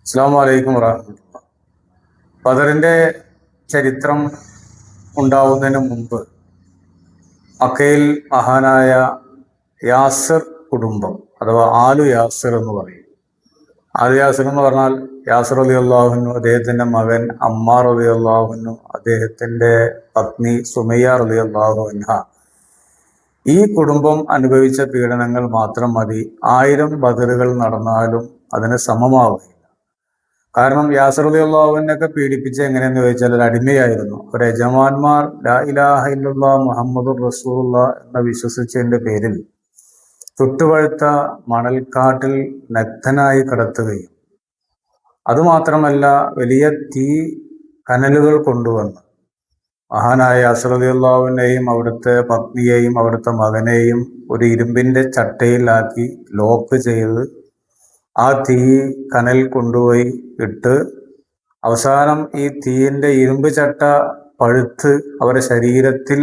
അസ്സലാമു അലൈക്കും വറഹ്മത്തുള്ളാഹി. ബദറിന്റെ ചരിത്രം ഉണ്ടാവുന്നതിന് മുമ്പ് മക്കയിൽ മഹാനായ യാസിർ കുടുംബം അഥവാ ആലു യാസിർ എന്ന് പറയും. ആലു യാസിർ എന്ന് പറഞ്ഞാൽ യാസിർ റളിയല്ലാഹു അൻഹു, അദ്ദേഹത്തിന്റെ മകൻ അമ്മാർ റളിയല്ലാഹു അൻഹു, അദ്ദേഹത്തിന്റെ പത്നി സുമയ്യ റളിയല്ലാഹു അൻഹ, ഈ കുടുംബം അനുഭവിച്ച പീഡനങ്ങൾ മാത്രം മതി 1000 ബദറുകൾ നടന്നാലും അതിന് സമമാവുകയില്ല. കാരണം യാസിർ റളിയല്ലാഹു അൻഹുവിനെയൊക്കെ പീഡിപ്പിച്ച എങ്ങനെയെന്ന് ചോദിച്ചാൽ ഒരു അടിമയായിരുന്നു. ഒരു യജമാന്മാർ ലാ ഇലാഹ ഇല്ലല്ലാഹ് മുഹമ്മദുർ റസൂലുള്ളാഹ് എന്ന് വിശ്വസിച്ചതിന്റെ പേരിൽ ചുട്ടുപഴുത്ത മണൽക്കാട്ടിൽ നഗ്നനായി കിടത്തുകയും അതുമാത്രമല്ല വലിയ തീ കനലുകൾ കൊണ്ടുവന്ന് മഹാനായ യാസിർ റളിയല്ലാഹു അൻഹുവിനെയും അവിടുത്തെ പത്നിയെയും അവിടുത്തെ മകനെയും ഒരു ഇരുമ്പിന്റെ ചട്ടയിലാക്കി ലോക്ക് ചെയ്ത് ആ തീ കനൽ കൊണ്ടുപോയി ഇട്ട് അവസാനം ഈ തീയിന്റെ ഇരുമ്പ് ചട്ട പഴുത്ത് അവരുടെ ശരീരത്തിൽ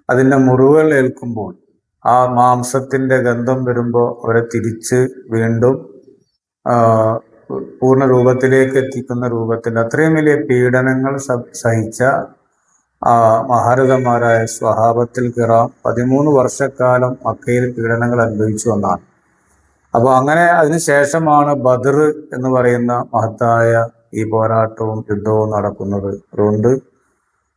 അതിൻ്റെ മുറിവുകൾ ഏൽക്കുമ്പോൾ ആ മാംസത്തിന്റെ ഗന്ധം വരുമ്പോൾ അവരെ തിരിച്ച് വീണ്ടും പൂർണ്ണ രൂപത്തിലേക്ക് എത്തിക്കുന്ന രൂപത്തിൽ അത്രയും വലിയ പീഡനങ്ങൾ സഹിച്ച മഹാരഥന്മാരായ സ്വഹാബത്തുൽ കിറാം 13 വർഷക്കാലം മക്കയിൽ പീഡനങ്ങൾ അനുഭവിച്ചു എന്നാണ്. അപ്പോൾ അങ്ങനെ അതിനുശേഷമാണ് ബദർ എന്ന് പറയുന്ന മഹത്തായ ഈ പോരാട്ടവും യുദ്ധവും നടക്കുന്നത്. അതുകൊണ്ട്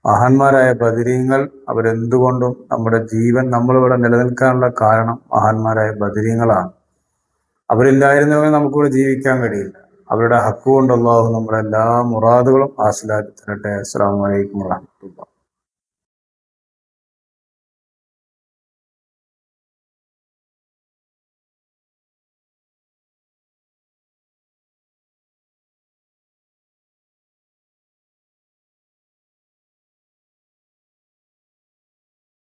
മഹാന്മാരായ ബദരീങ്ങൾ അവരെന്തുകൊണ്ടും നമ്മുടെ ജീവൻ നമ്മളിവിടെ നിലനിൽക്കാനുള്ള കാരണം മഹാന്മാരായ ബദരീങ്ങളാണ്. അവരില്ലായിരുന്നെങ്കിൽ നമുക്കിവിടെ ജീവിക്കാൻ കഴിയില്ല. അവരുടെ ഹക്ക് കൊണ്ട് അല്ലാഹു നമ്മുടെ എല്ലാ മുറാദുകളും ഹാസിലാക്കി തരട്ടെ. അസ്സലാമു അലൈക്കും വറഹ്മത്തുള്ളാഹി.